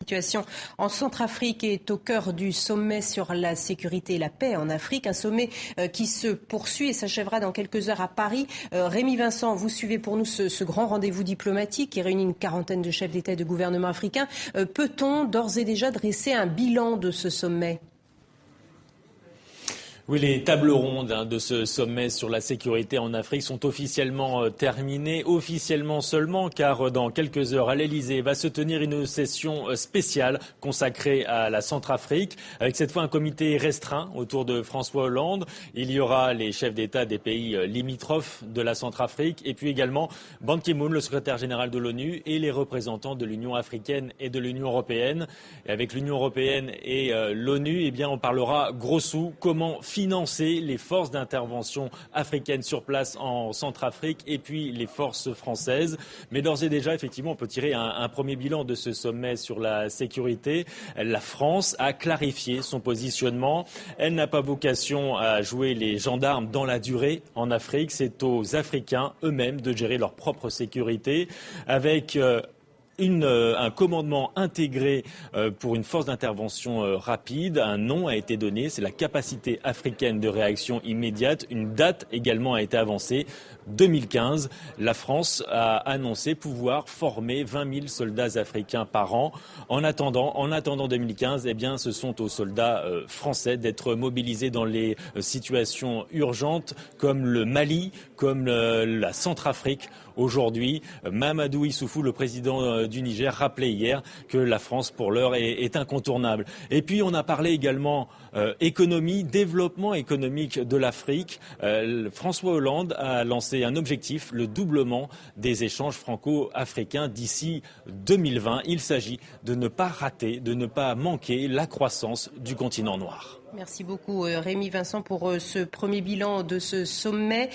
La situation en Centrafrique est au cœur du sommet sur la sécurité et la paix en Afrique. Un sommet qui se poursuit et s'achèvera dans quelques heures à Paris. Rémi Vincent, vous suivez pour nous ce grand rendez-vous diplomatique qui réunit une quarantaine de chefs d'État et de gouvernement africains. Peut-on d'ores et déjà dresser un bilan de ce sommet ? Oui, les tables rondes de ce sommet sur la sécurité en Afrique sont officiellement terminées, officiellement seulement, car dans quelques heures à l'Elysée va se tenir une session spéciale consacrée à la Centrafrique, avec cette fois un comité restreint autour de François Hollande. Il y aura les chefs d'État des pays limitrophes de la Centrafrique, et puis également Ban Ki-moon, le secrétaire général de l'ONU, et les représentants de l'Union africaine et de l'Union européenne. Et avec l'Union européenne et l'ONU, eh bien, on parlera gros sous, comment financer les forces d'intervention africaines sur place en Centrafrique et puis les forces françaises. Mais d'ores et déjà, effectivement, on peut tirer un premier bilan de ce sommet sur la sécurité. La France a clarifié son positionnement. Elle n'a pas vocation à jouer les gendarmes dans la durée en Afrique. C'est aux Africains eux-mêmes de gérer leur propre sécurité avec un commandement intégré pour une force d'intervention rapide. Un nom a été donné, c'est la capacité africaine de réaction immédiate. Une date également a été avancée, 2015. La France a annoncé pouvoir former 20 000 soldats africains par an. En attendant 2015, eh bien, ce sont aux soldats français d'être mobilisés dans les situations urgentes comme le Mali, comme la Centrafrique. Aujourd'hui, Mahamadou Issoufou, le président du Niger, rappelait hier que la France, pour l'heure, est incontournable. Et puis, on a parlé également économie, développement économique de l'Afrique. François Hollande a lancé un objectif, le doublement des échanges franco-africains d'ici 2020. Il s'agit de ne pas rater, de ne pas manquer la croissance du continent noir. Merci beaucoup Rémi Vincent pour ce premier bilan de ce sommet.